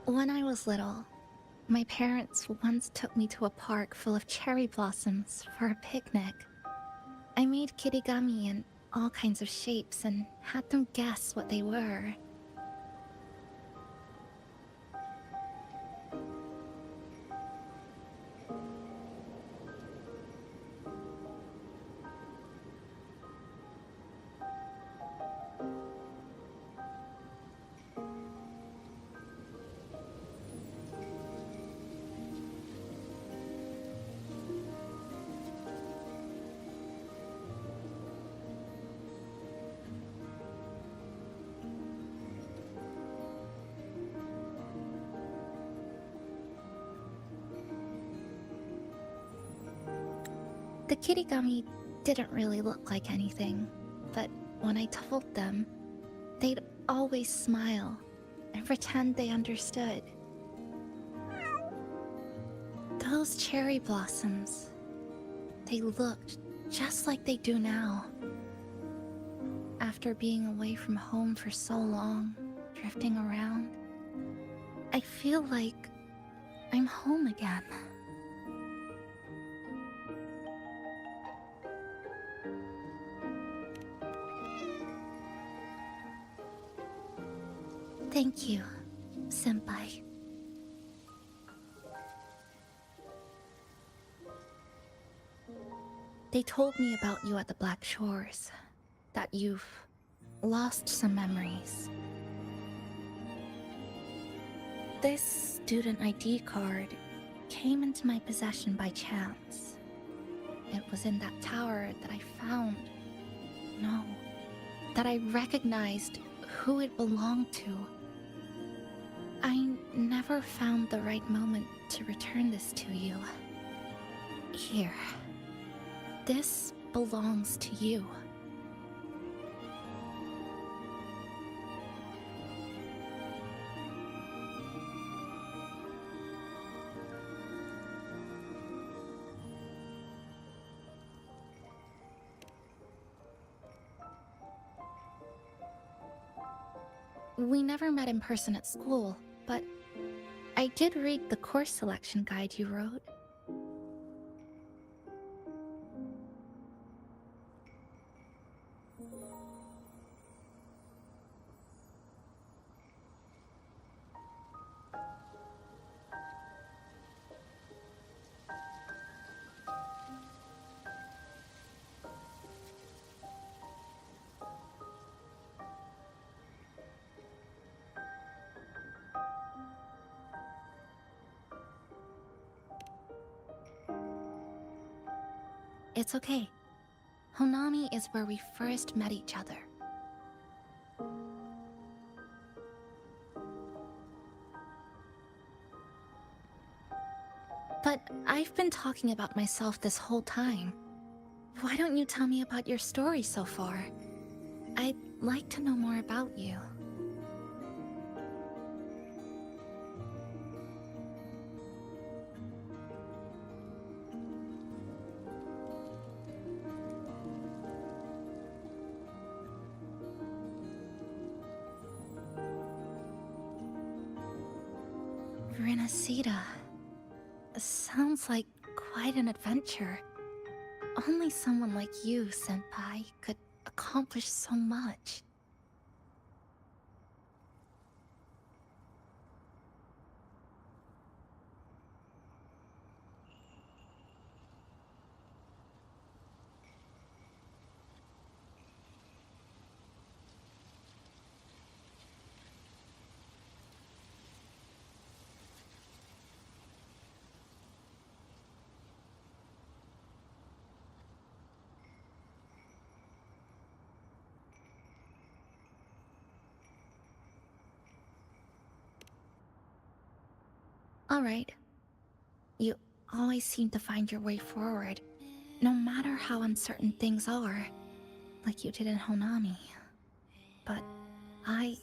When I was little, my parents once took me to a park full of cherry blossoms for a picnic. I made kirigami in all kinds of shapes and had them guess what they were. The kirigami didn't really look like anything, but when I told them, they'd always smile and pretend they understood. Those cherry blossoms, they looked just like they do now. After being away from home for so long, drifting around, I feel like I'm home again. Thank you, Senpai. They told me about you at the Black Shores, that you've lost some memories. This student ID card came into my possession by chance. It was in that tower that I found. No, that I recognized who it belonged to. I never found the right moment to return this to you. Here. This belongs to you. We never met in person at school, but I did read the course selection guide you wrote. It's okay. Honami is where we first met each other. But I've been talking about myself this whole time. Why don't you tell me about your story so far? I'd like to know more about you. Renacida. Sounds like quite an adventure. Only someone like you, Senpai, could accomplish so much. Alright. You always seem to find your way forward, no matter how uncertain things are, like you did in Honami. But I...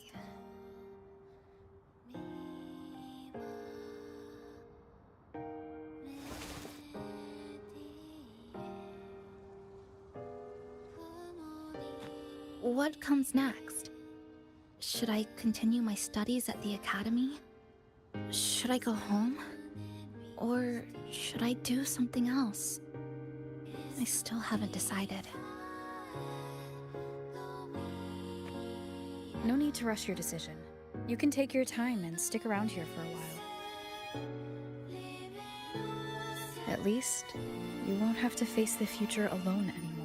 What comes next? Should I continue my studies at the academy? Should I go home? Or should I do something else? I still haven't decided. No need to rush your decision. You can take your time and stick around here for a while. At least, you won't have to face the future alone anymore.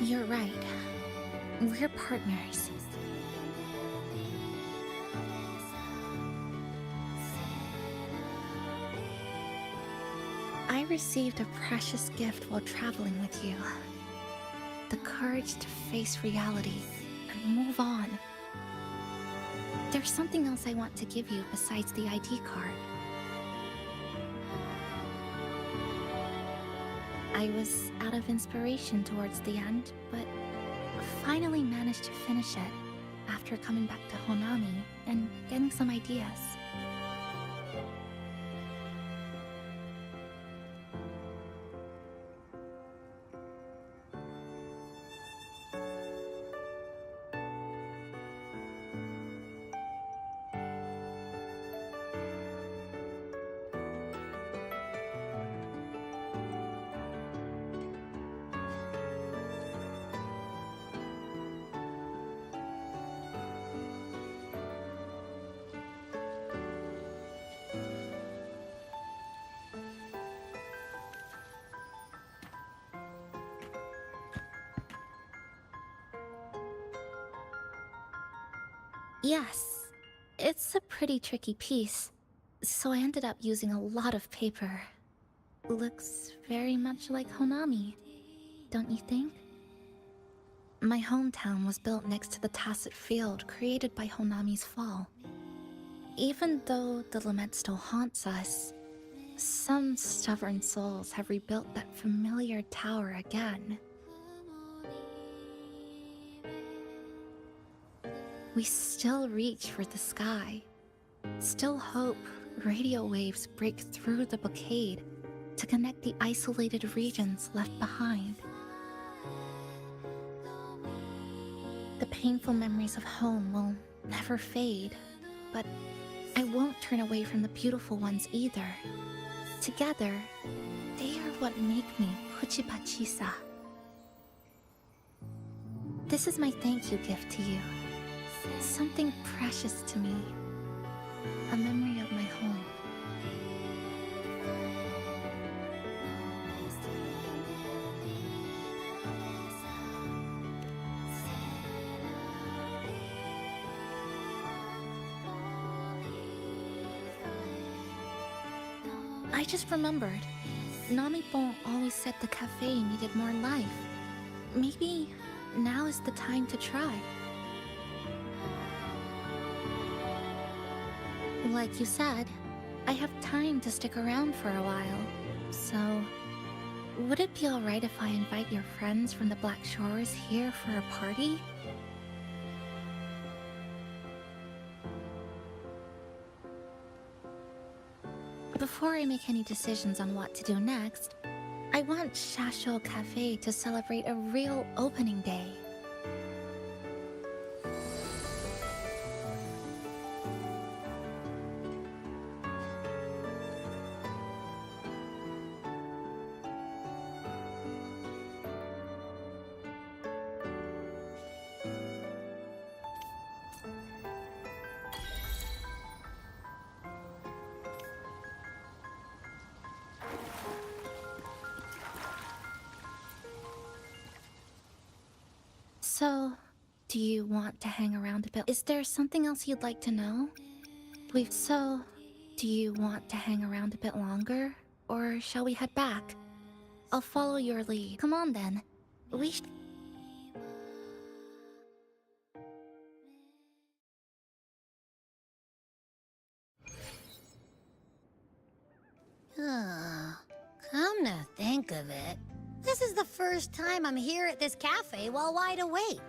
You're right. We're partners. I received a precious gift while traveling with you. The courage to face reality and move on. There's something else I want to give you besides the ID card. I was out of inspiration towards the end, but finally managed to finish it after coming back to Honami and getting some ideas. Yes, it's a pretty tricky piece, so I ended up using a lot of paper. Looks very much like Honami, don't you think? My hometown was built next to the tacit field created by Honami's fall. Even though the lament still haunts us, some stubborn souls have rebuilt that familiar tower again. We still reach for the sky, still hope radio waves break through the blockade to connect the isolated regions left behind. The painful memories of home will never fade, but I won't turn away from the beautiful ones either. Together, they are what make me Kuchipachisa. This is my thank you gift to you. Something precious to me. A memory of my home. I just remembered. Namipon always said the cafe needed more life. Maybe now is the time to try. Like you said, I have time to stick around for a while, so... Would it be alright if I invite your friends from the Black Shores here for a party? Before I make any decisions on what to do next, I want Shasho Cafe to celebrate a real opening day. So, do you want to hang around a bit? Is there something else you'd like to know? Do you want to hang around a bit longer? Or shall we head back? I'll follow your lead. Come on then. We sh- Come to think of it, this is the first time I'm here at this cafe while wide awake.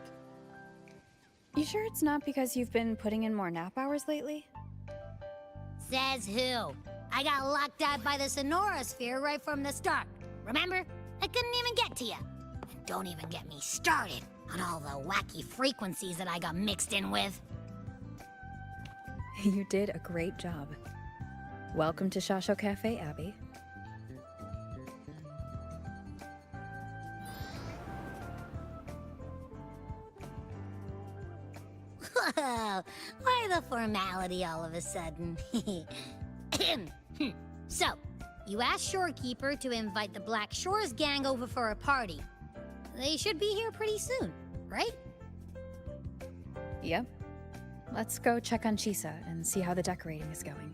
You sure it's not because you've been putting in more nap hours lately? Says who? I got locked out by the Sonorosphere right from the start. Remember? I couldn't even get to you. And don't even get me started on all the wacky frequencies that I got mixed in with. You did a great job. Welcome to Shasho Cafe, Abby. Whoa, why the formality all of a sudden? So, you asked Shorekeeper to invite the Black Shores gang over for a party. They should be here pretty soon, right? Yep. Let's go check on Chisa and see how the decorating is going.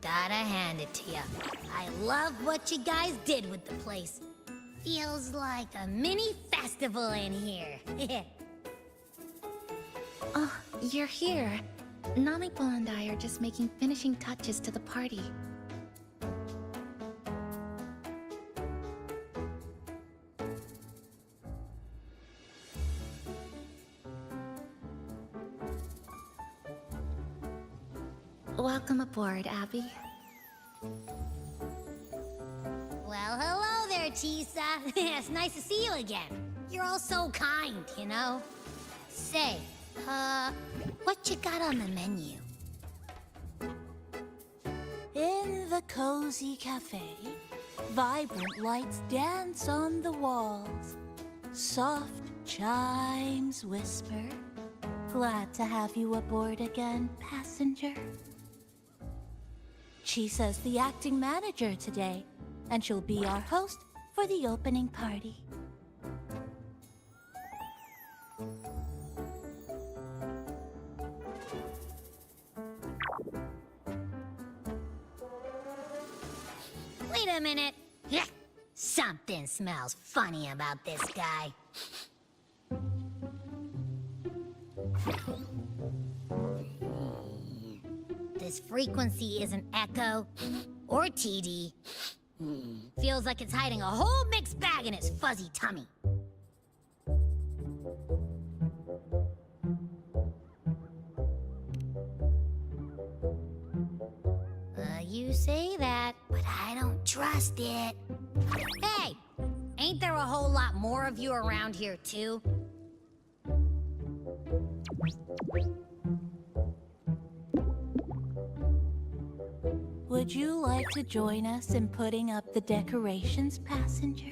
Gotta hand it to ya. I love what you guys did with the place. Feels like a mini festival in here. Oh, you're here. Namiko and I are just making finishing touches to the party. Welcome aboard, Abby. Well, hello there, Chisa. It's nice to see you again. You're all so kind, you know? Say, what you got on the menu? In the cozy cafe, vibrant lights dance on the walls. Soft chimes whisper. Glad to have you aboard again, passenger. Chisa's the acting manager today, and she'll be our host for the opening party. Wait a minute. Something smells funny about this guy. This frequency isn't echo or TD. Feels like it's hiding a whole mixed bag in its fuzzy tummy. You say that, but I don't trust it. Hey, ain't there a whole lot more of you around here too? Would you like to join us in putting up the decorations, passenger?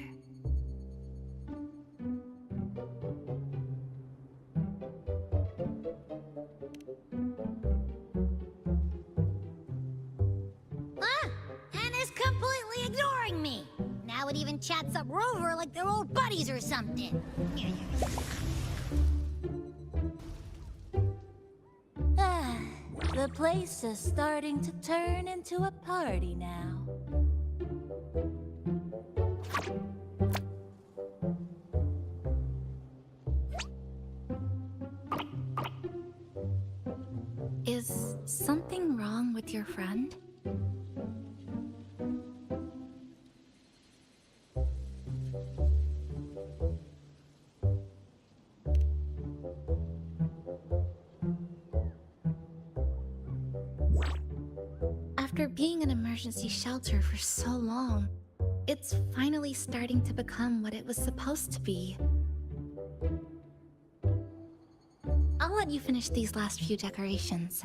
And is completely ignoring me. Now it even chats up Rover like they're old buddies or something. Ah, the place is starting to turn into a party now. Is something wrong with your friend? After being an emergency shelter for so long, it's finally starting to become what it was supposed to be. let you finish these last few decorations.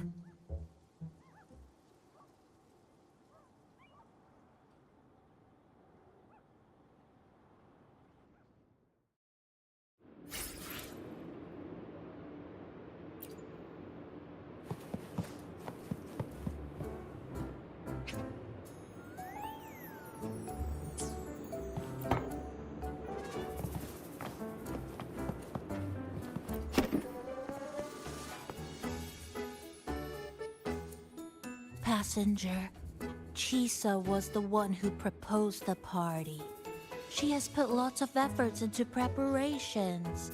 Passenger, Chisa was the one who proposed the party. She has put lots of efforts into preparations.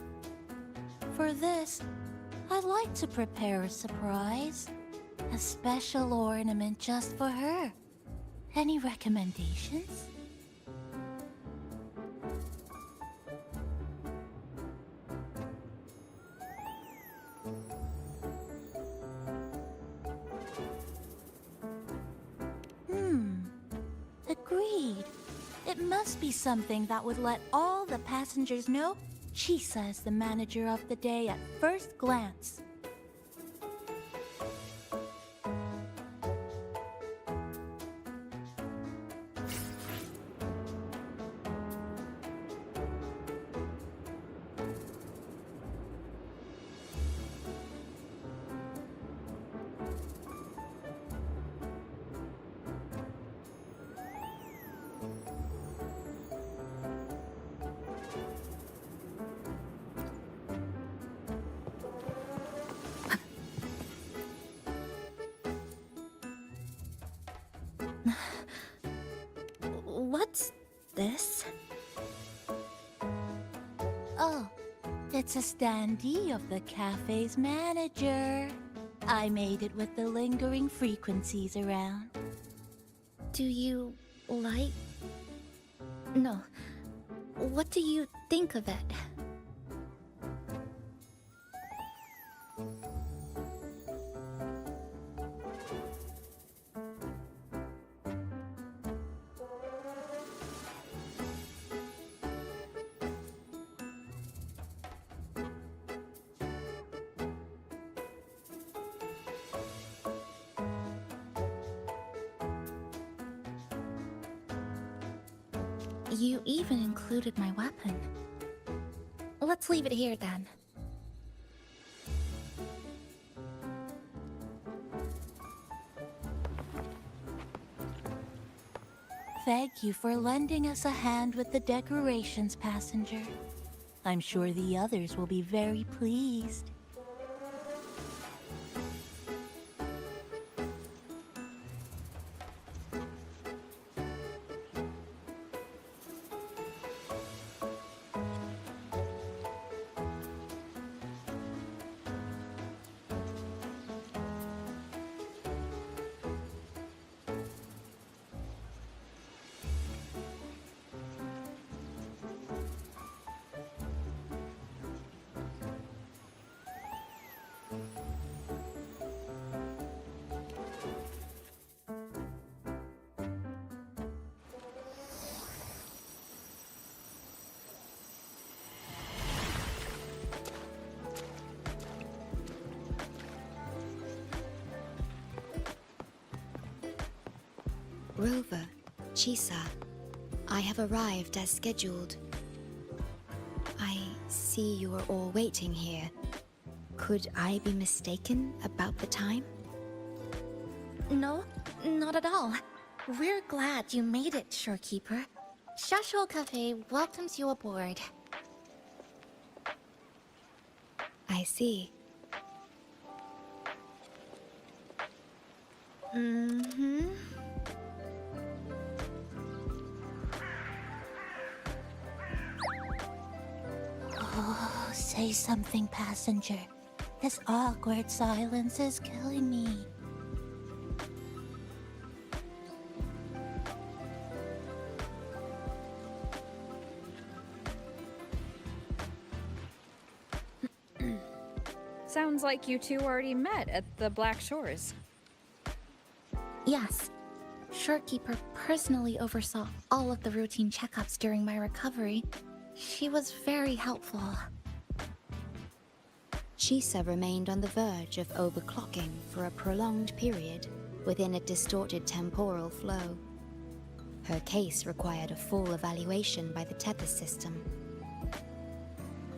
For this, I'd like to prepare a surprise. A special ornament just for her. Any recommendations? Agreed. It must be something that would let all the passengers know Chisa is the manager of the day at first glance. What's this? Oh, it's a standee of the cafe's manager. I made it with the lingering frequencies around. Do you like... No. What do you think of it? You even included my weapon. Let's leave it here then. Thank you for lending us a hand with the decorations, passenger. I'm sure the others will be very pleased. Rover, Chisa, I have arrived as scheduled. I see you are all waiting here. Could I be mistaken about the time? No, not at all. We're glad you made it, Shorekeeper. Shasho Cafe welcomes you aboard. I see. Mm-hmm. Oh, say something, passenger. This awkward silence is killing me. Sounds like you two already met at the Black Shores. Yes. Shorekeeper personally oversaw all of the routine checkups during my recovery. She was very helpful. Chisa remained on the verge of overclocking for a prolonged period within a distorted temporal flow. Her case required a full evaluation by the tether system.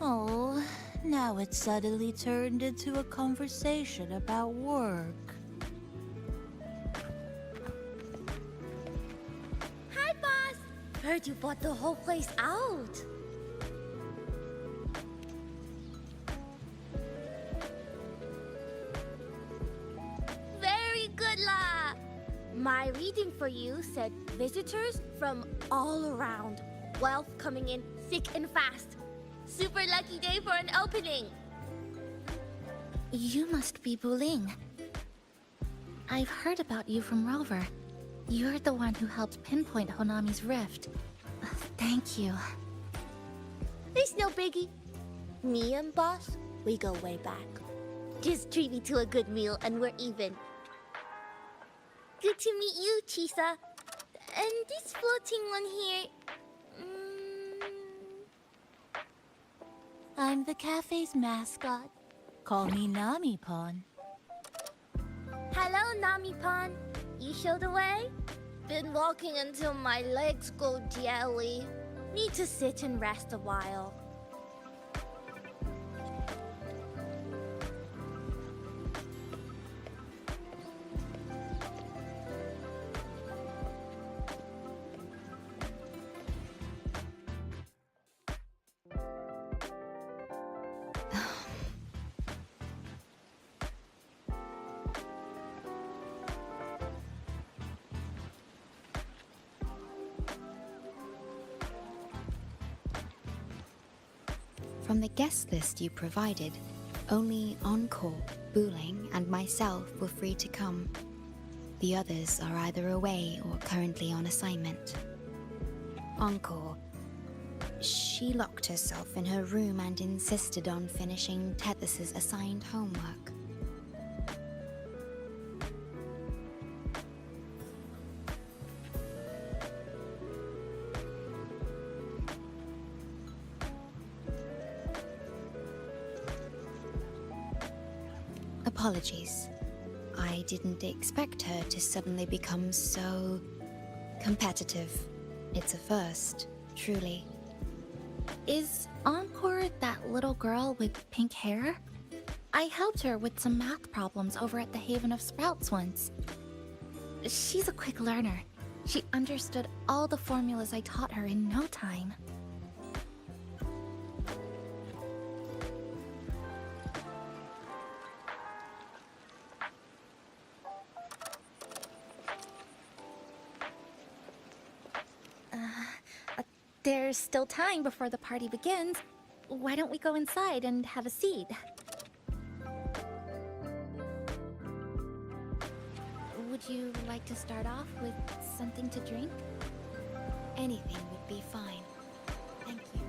Oh, now it suddenly turned into a conversation about work. Hi, boss! Heard you bought the whole place out. Very good, La! My reading for you said visitors from all around. Wealth coming in thick and fast. Super lucky day for an opening. You must be Buling. I've heard about you from Rover. You're the one who helped pinpoint Honami's rift. Thank you. It's no biggie. Me and boss, we go way back. Just treat me to a good meal and we're even. Good to meet you, Chisa. And this floating one here... I'm the cafe's mascot. Call me Nami-pon. Hello, Nami-pon. You show the way? Been walking until my legs go jelly. Need to sit and rest a while. From the guest list you provided, only Encore, Buling, and myself were free to come. The others are either away or currently on assignment. Encore. She locked herself in her room and insisted on finishing Tethys's assigned homework. Apologies. I didn't expect her to suddenly become so competitive. It's a first, truly. Is Encore that little girl with pink hair? I helped her with some math problems over at the Haven of Sprouts once. She's a quick learner. She understood all the formulas I taught her in no time. There's still time before the party begins. Why don't we go inside and have a seat? Would you like to start off with something to drink? Anything would be fine. Thank you.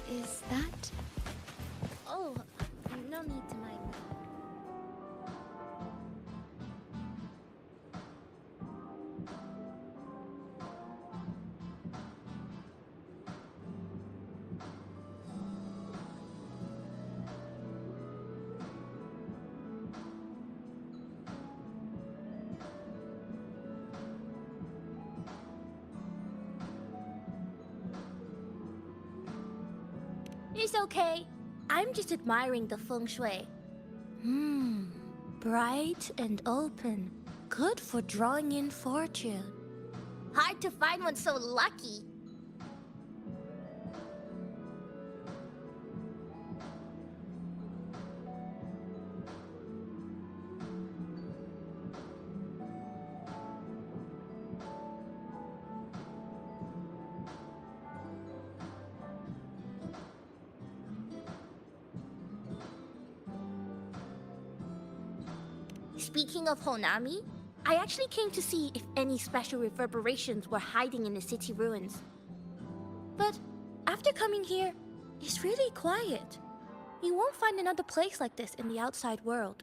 Is that? Oh, no need to mind. It's okay. I'm just admiring the feng shui. Bright and open. Good for drawing in fortune. Hard to find one so lucky. Speaking of Honami, I actually came to see if any special reverberations were hiding in the city ruins. But after coming here, it's really quiet. You won't find another place like this in the outside world.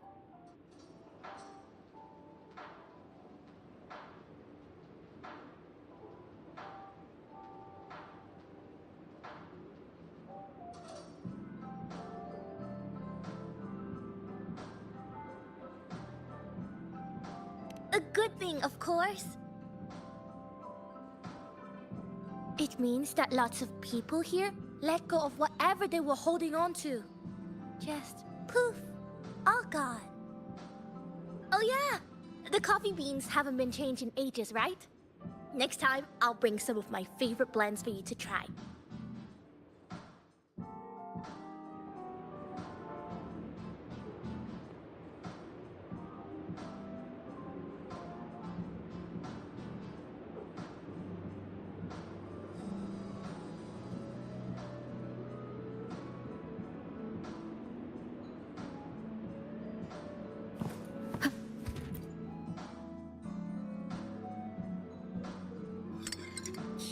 A good thing, of course. It means that lots of people here let go of whatever they were holding on to. Just poof, all gone. Oh yeah, the coffee beans haven't been changed in ages, right? Next time, I'll bring some of my favorite blends for you to try.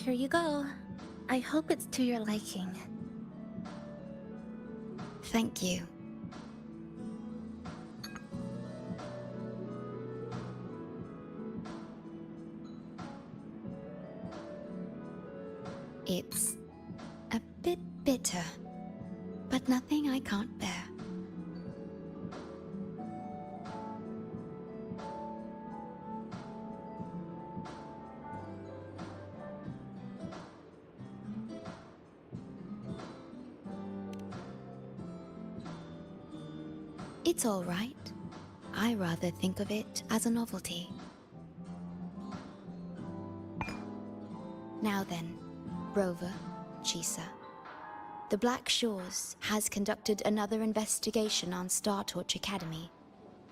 Here you go. I hope it's to your liking. Thank you. It's a bit bitter, but nothing I can't bear. It's all right. I rather think of it as a novelty. Now then, Rover, Chisa. The Black Shores has conducted another investigation on Star Torch Academy,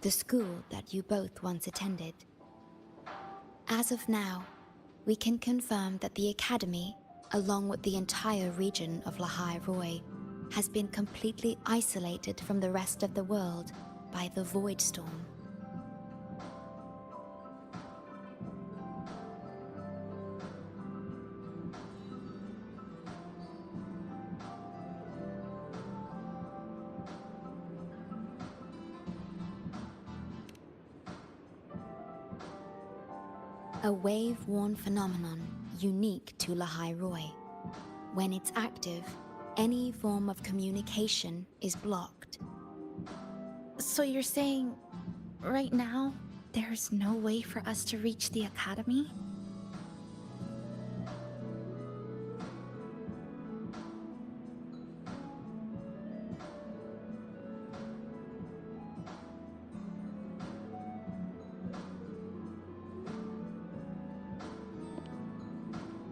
the school that you both once attended. As of now, we can confirm that the Academy, along with the entire region of Lahai Roi, has been completely isolated from the rest of the world by the Void Storm. A wave-worn phenomenon unique to Lahai Roi. When it's active, any form of communication is blocked. So you're saying, right now, there's no way for us to reach the Academy?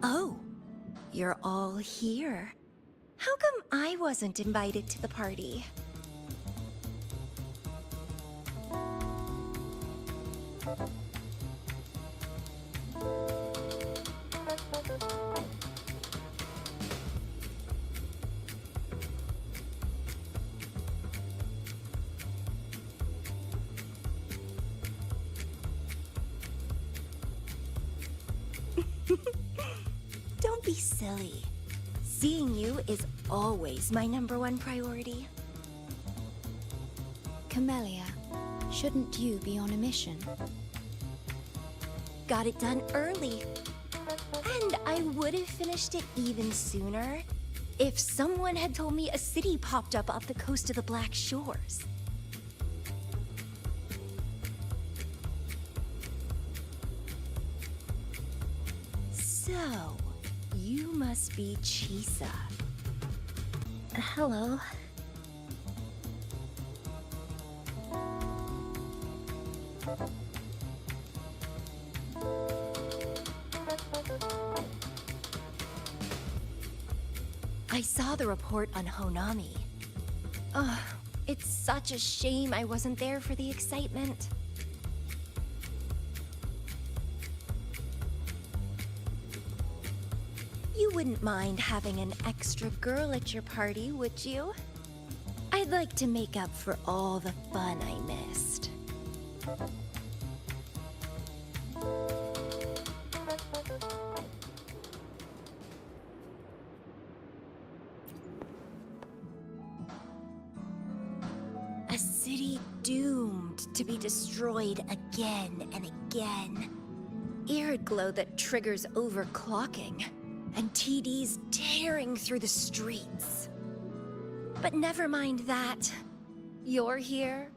Oh, you're all here. How come I wasn't invited to the party? Don't be silly. Seeing you is always my #1 priority. Camellia, shouldn't you be on a mission? Got it done early. And I would have finished it even sooner if someone had told me a city popped up off the coast of the Black Shores. So, you must be Chisa. Hello. I saw the report on Honami. Ugh, it's such a shame I wasn't there for the excitement. You wouldn't mind having an extra girl at your party, would you? I'd like to make up for all the fun I missed. A city doomed to be destroyed again and again. Eerid glow that triggers overclocking, and TDs tearing through the streets. But never mind that. You're here,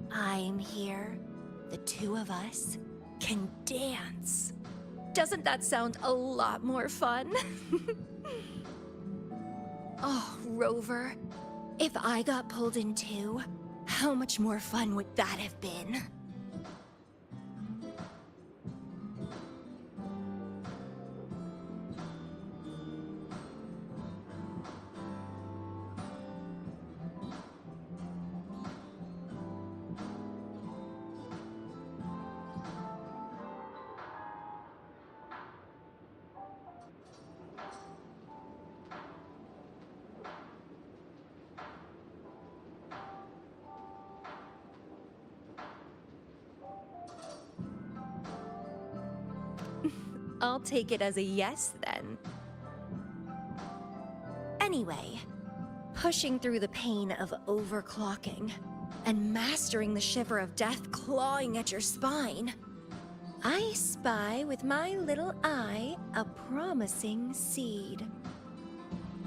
I'm here. The two of us can dance. Doesn't that sound a lot more fun? Oh, Rover, if I got pulled in too, how much more fun would that have been? I'll take it as a yes, then. Anyway, pushing through the pain of overclocking and mastering the shiver of death clawing at your spine, I spy with my little eye a promising seed.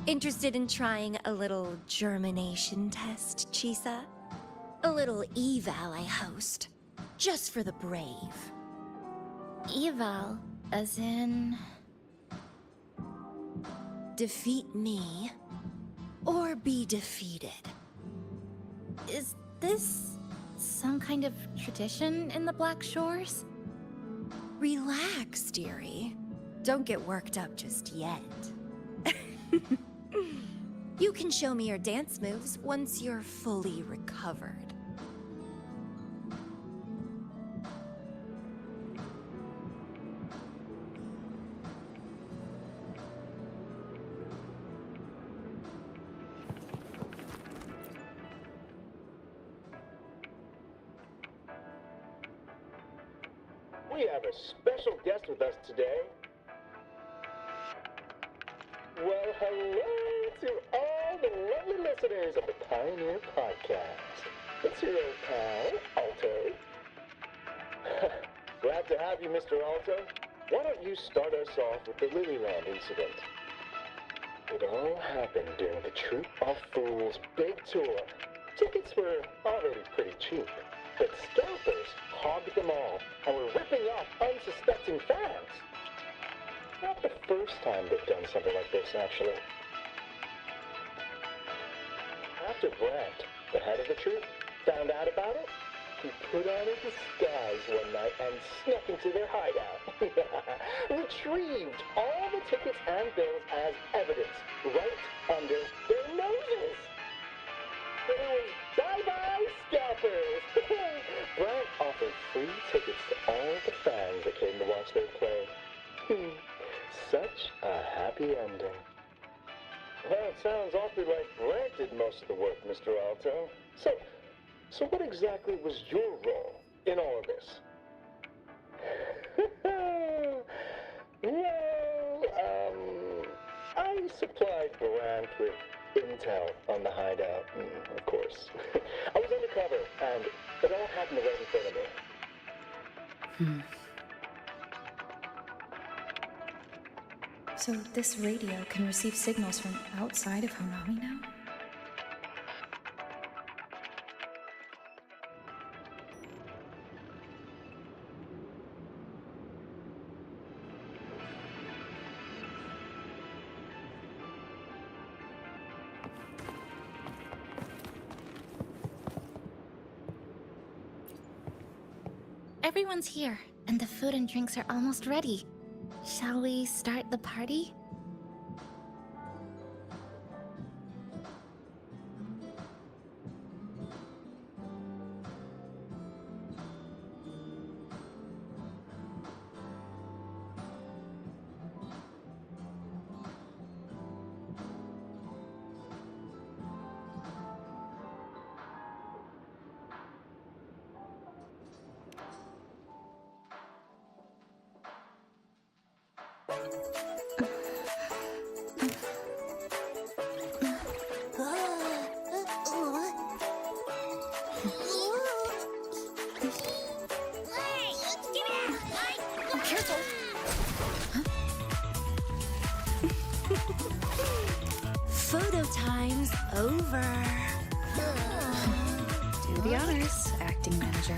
Interested in trying a little germination test, Chisa? A little eval I host, just for the brave. Eval, as in... Defeat me, or be defeated. Is this some kind of tradition in the Black Shores? Relax, dearie. Don't get worked up just yet. You can show me your dance moves once you're fully recovered. We have a special guest with us today. Well, hello to all the lovely listeners of the Pioneer Podcast. It's your old pal, Alto. Glad to have you, Mr. Alto. Why don't you start us off with the Lilyland incident? It all happened during the Troop of Fools big tour. Tickets were already pretty cheap, but scalpers hogged them all and were ripping off unsuspecting fans. Not the first time they've done something like this, actually. After Brant, the head of the troop, found out about it, he put on a disguise one night and snuck into their hideout. Retrieved all the tickets and bills as evidence right under their noses. It was bye-bye scalpers. Brant offered free tickets to all the fans that came to watch their play. Such a happy ending. Well, it sounds awfully like Brant did most of the work, Mr. Alto. So what exactly was your role in all of this? Well, I supplied Brant with intel on the hideout, of course. I was undercover, and it all happened right in front of me. So this radio can receive signals from outside of Honami now? Everyone's here, and the food and drinks are almost ready. Shall we start the party? Photo time's over. Do the honors, acting manager.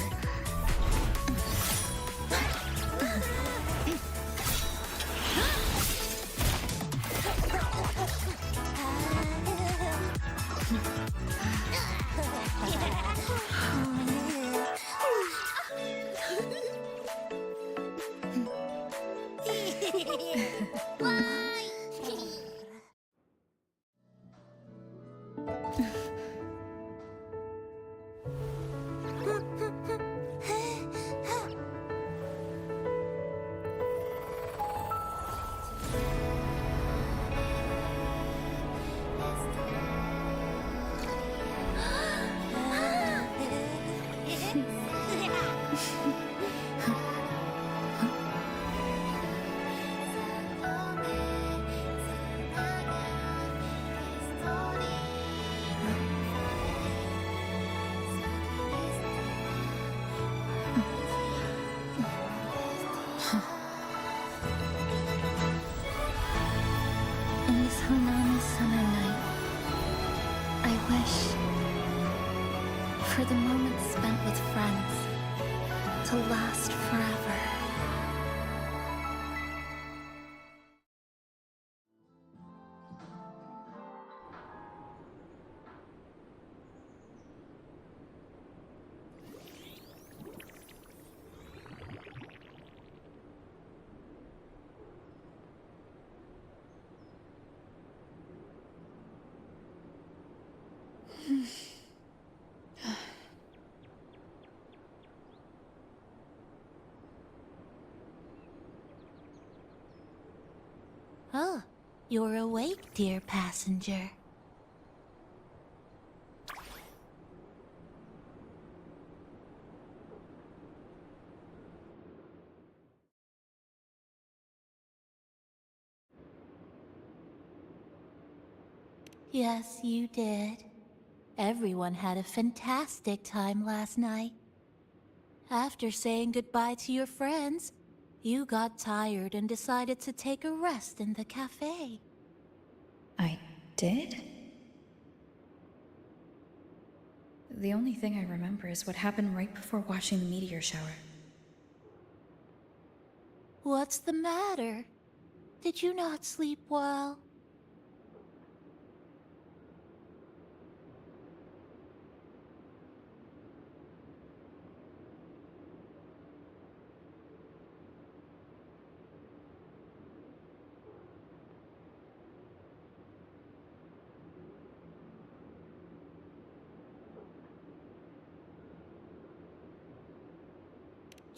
In this Hanami summer night, I wish for the moments spent with friends to last forever. Oh, you're awake, dear passenger. Yes, you did. Everyone had a fantastic time last night. After saying goodbye to your friends, you got tired and decided to take a rest in the cafe. I did? The only thing I remember is what happened right before watching the meteor shower. What's the matter? Did you not sleep well?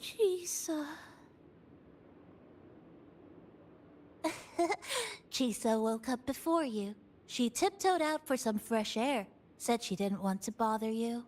Chisa. Chisa woke up before you. She tiptoed out for some fresh air. Said she didn't want to bother you.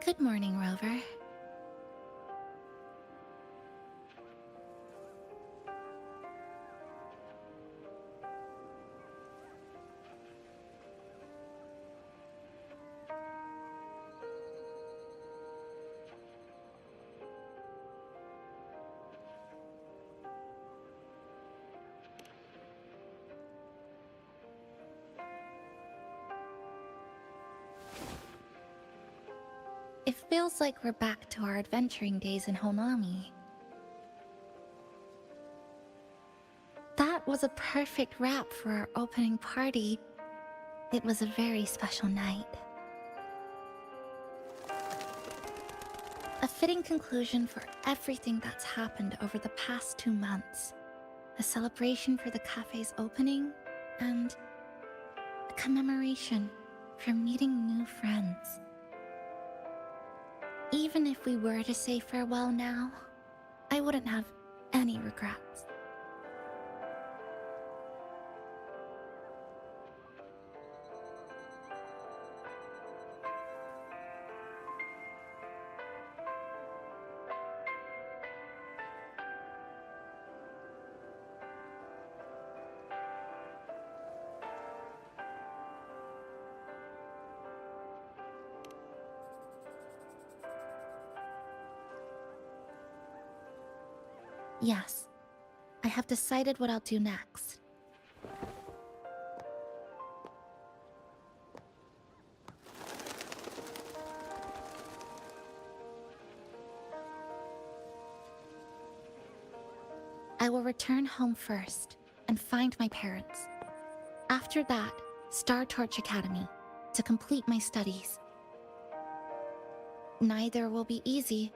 Good morning, Rover. It feels like we're back to our adventuring days in Honami. That was a perfect wrap for our opening party. It was a very special night. A fitting conclusion for everything that's happened over the past 2 months. A celebration for the cafe's opening, and a commemoration for meeting new friends. Even if we were to say farewell now, I wouldn't have any regrets. Yes, I have decided what I'll do next. I will return home first and find my parents. After that, Star Torch Academy to complete my studies. Neither will be easy,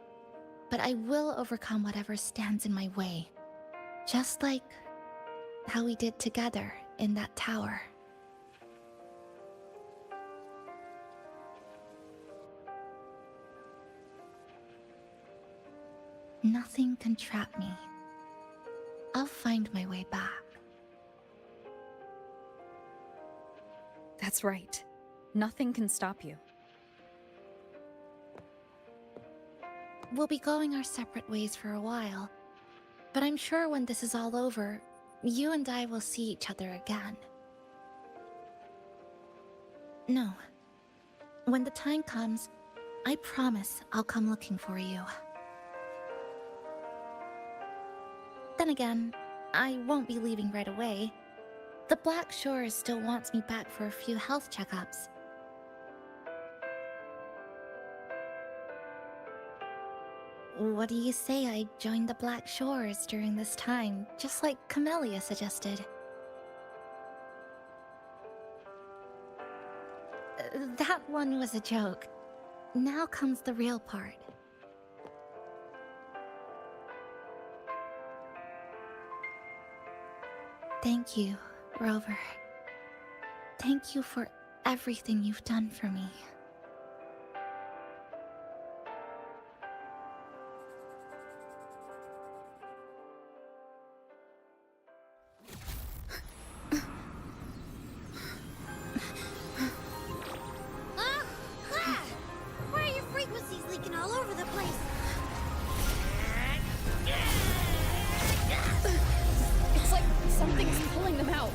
but I will overcome whatever stands in my way. Just like how we did together in that tower. Nothing can trap me. I'll find my way back. That's right. Nothing can stop you. We'll be going our separate ways for a while, but I'm sure when this is all over, you and I will see each other again. No. When the time comes, I promise I'll come looking for you. Then again, I won't be leaving right away. The Black Shores still wants me back for a few health checkups. What do you say I join the Black Shores during this time, just like Camellia suggested? That one was a joke. Now comes the real part. Thank you, Rover. Thank you for everything you've done for me. Why are your frequencies leaking all over the place? It's like something's pulling them out.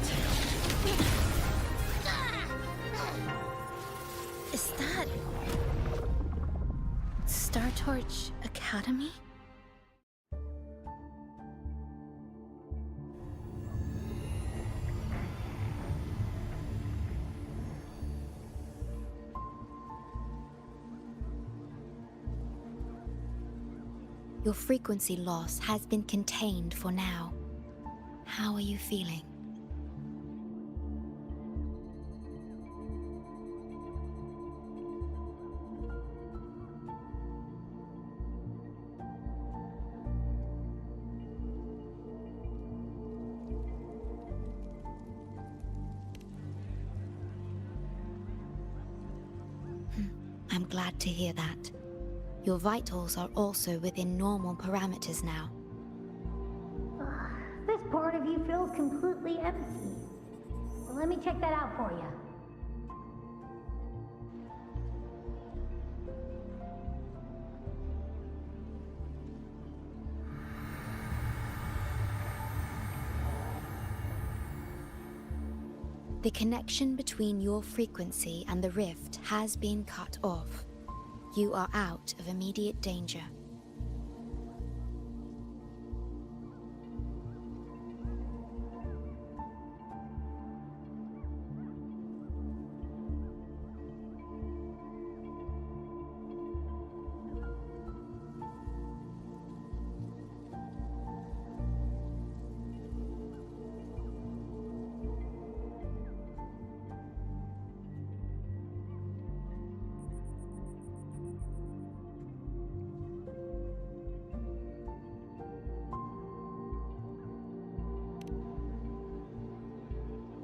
Is that... Star Torch Academy? Your frequency loss has been contained for now. How are you feeling? I'm glad to hear that. Your vitals are also within normal parameters now. This part of you feels completely empty. Well, let me check that out for you. The connection between your frequency and the rift has been cut off. You are out of immediate danger.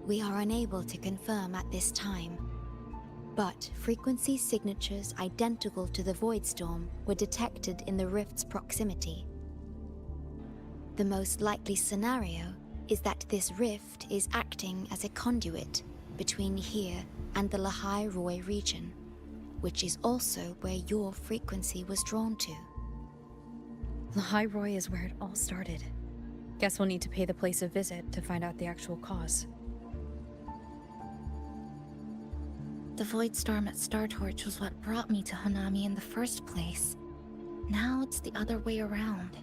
we are unable to confirm at this time. But frequency signatures identical to the void storm were detected in the rift's proximity. The most likely scenario is that this rift is acting as a conduit between here and the Lahai Roi region, which is also where your frequency was drawn to. Lahai Roi is where it all started. Guess we'll need to pay the place a visit to find out the actual cause. The void storm at Startorch was what brought me to Hanami in the first place. Now it's the other way around.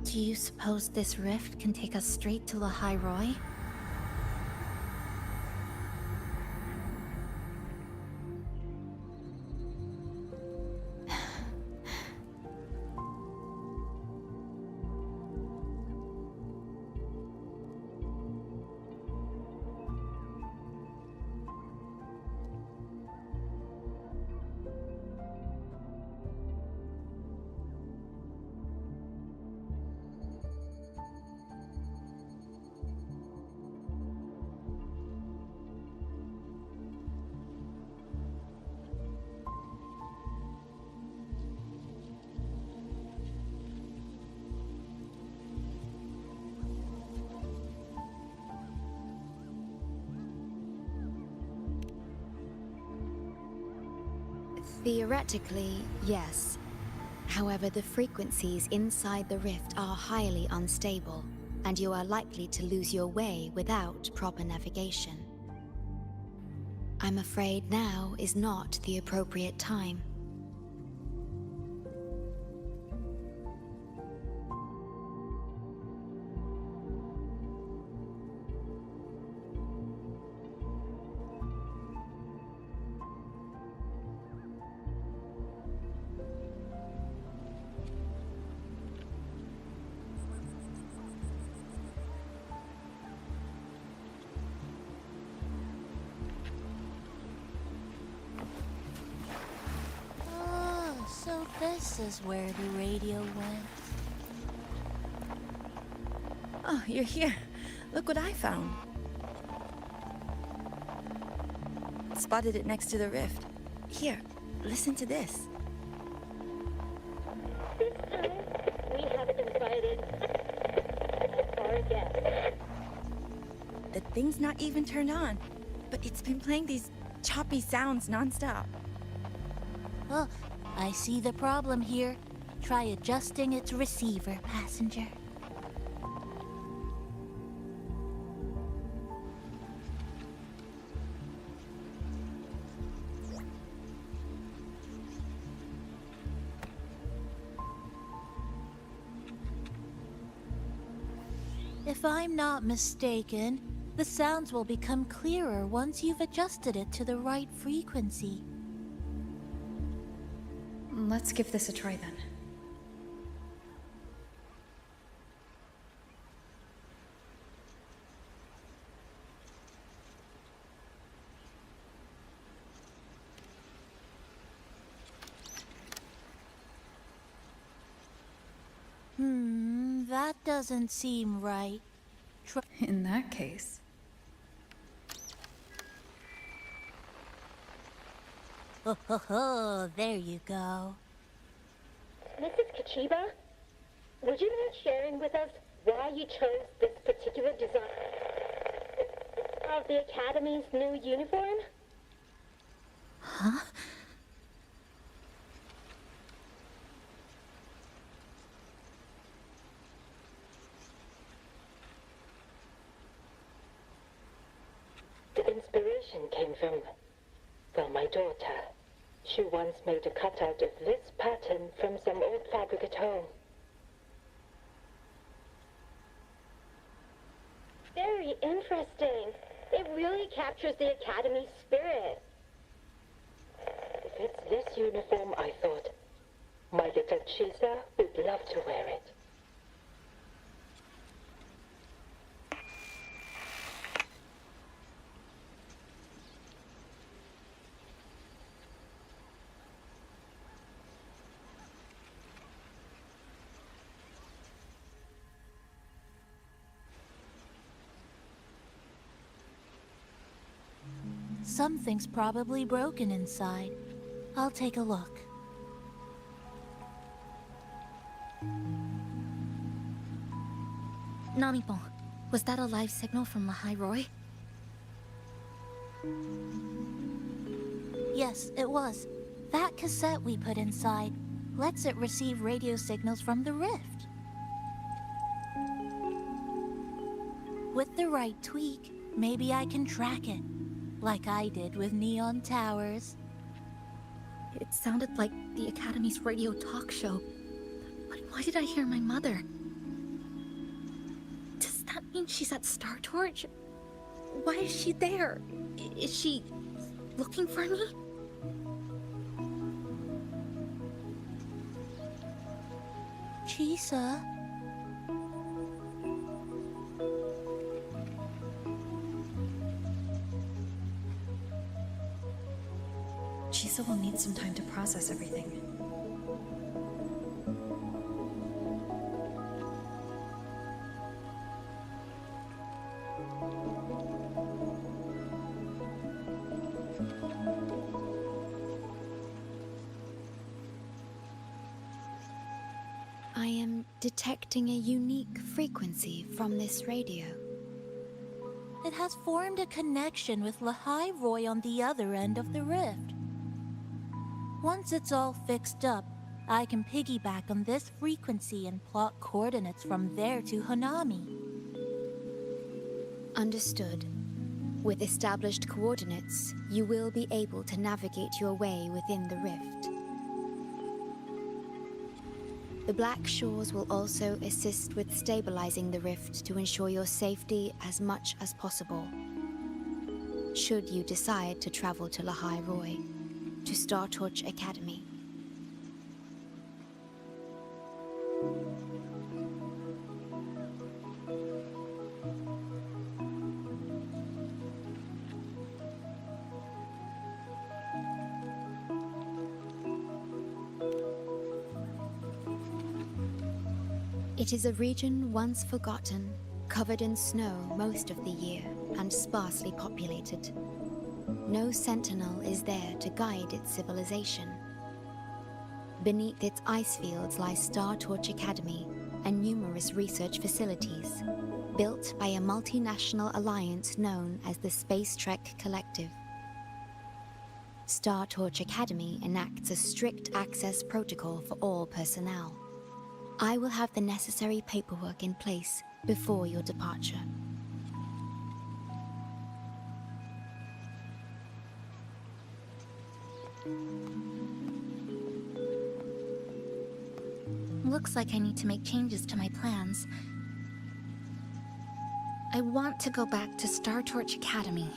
Do you suppose this rift can take us straight to Lahai Roi? Theoretically, yes. However, the frequencies inside the rift are highly unstable, and you are likely to lose your way without proper navigation. I'm afraid now is not the appropriate time. So this is where the radio went. Oh, you're here. Look what I found. Spotted it next to the rift. Here, listen to this. This time, we have invited our guest. The thing's not even turned on, but it's been playing these choppy sounds nonstop. Oh, I see the problem here. Try adjusting its receiver, passenger. If I'm not mistaken, the sounds will become clearer once you've adjusted it to the right frequency. Let's give this a try then. That doesn't seem right. In that case... Oh, there you go. Mrs. Kachiba, would you mind sharing with us why you chose this particular design of the Academy's new uniform? Huh? The inspiration came from, well, my daughter. She once made a cutout of this pattern from some old fabric at home. Very interesting. It really captures the Academy's spirit. If it's this uniform, I thought, my little Chisa would love to wear it. something's probably broken inside. I'll take a look. Namipon, was that a live signal from Lahai Roy? Yes, it was. That cassette we put inside lets it receive radio signals from the rift. With the right tweak, maybe I can track it, like I did with Neon Towers. It sounded like the Academy's radio talk show. But why did I hear my mother? Does that mean she's at Star Torch? Why is she there? Is she looking for me? Chisa? Chisa will need some time to process everything. I am detecting a unique frequency from this radio. It has formed a connection with Lahai Roy on the other end of the rift. Once it's all fixed up, I can piggyback on this frequency and plot coordinates from there to Hanami. Understood. With established coordinates, you will be able to navigate your way within the rift. The Black Shores will also assist with stabilizing the rift to ensure your safety as much as possible. Should you decide to travel to Lahai Roy, to Star Torch Academy. It is a region once forgotten, covered in snow most of the year, and sparsely populated. No sentinel is there to guide its civilization. Beneath its ice fields lie Star Torch Academy and numerous research facilities, built by a multinational alliance known as the Space Trek Collective. Star Torch Academy enacts a strict access protocol for all personnel. I will have the necessary paperwork in place before your departure. Looks like I need to make changes to my plans. I want to go back to Star Torch Academy.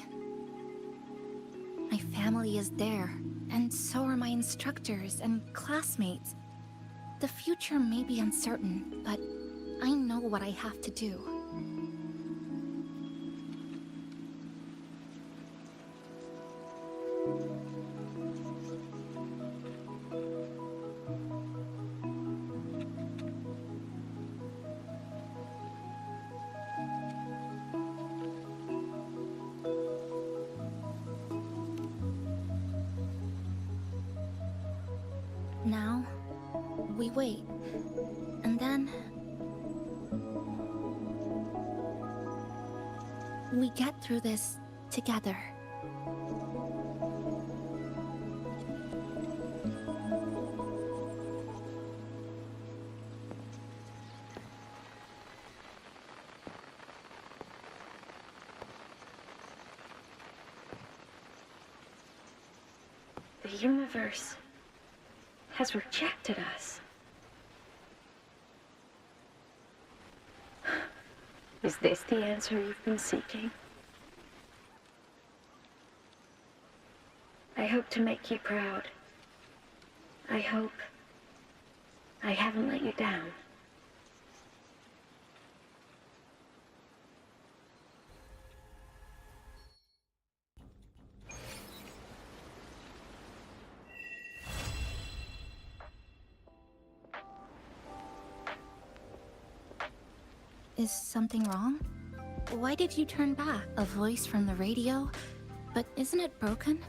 My family is there, and so are my instructors and classmates. The future may be uncertain, but I know what I have to do. Now, we wait, and then we get through this together. The universe has rejected us. Is this the answer you've been seeking? I hope to make you proud. I hope I haven't let you down. Is something wrong? Why did you turn back? A voice from the radio? But isn't it broken?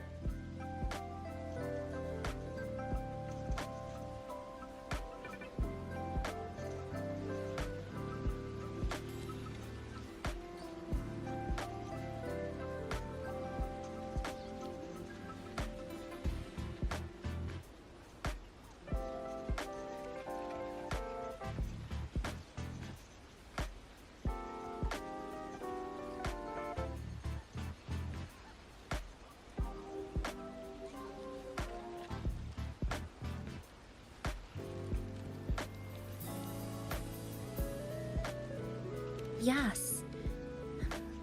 Yes.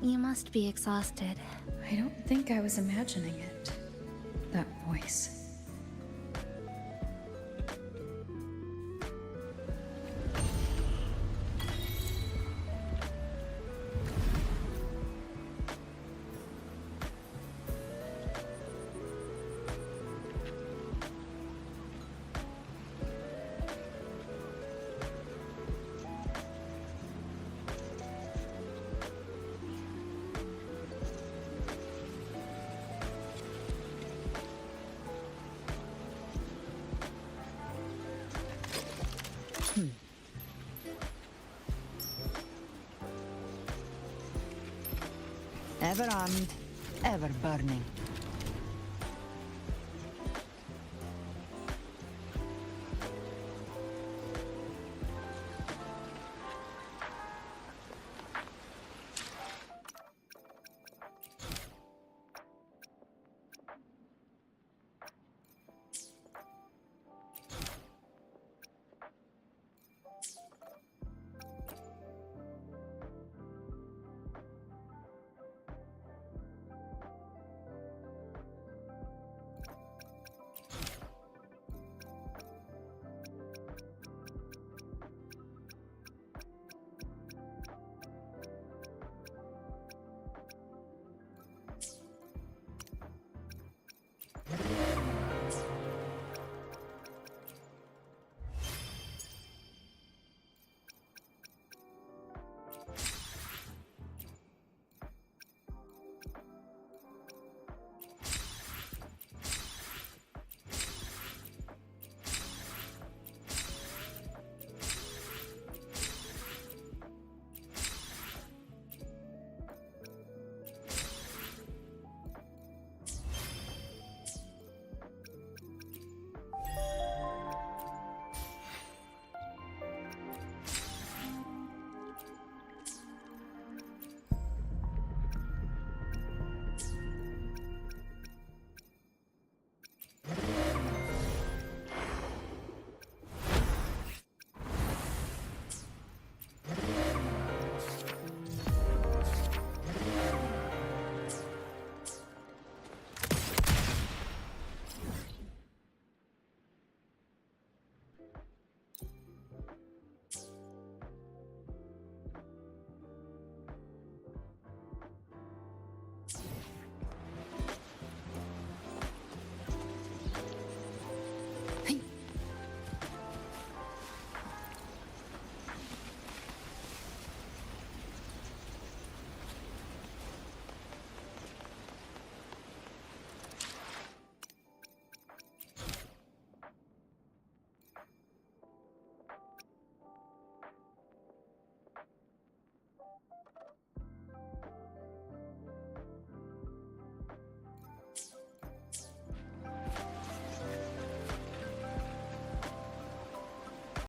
You must be exhausted. I don't think I was imagining it. That voice. Ever armed, ever burning.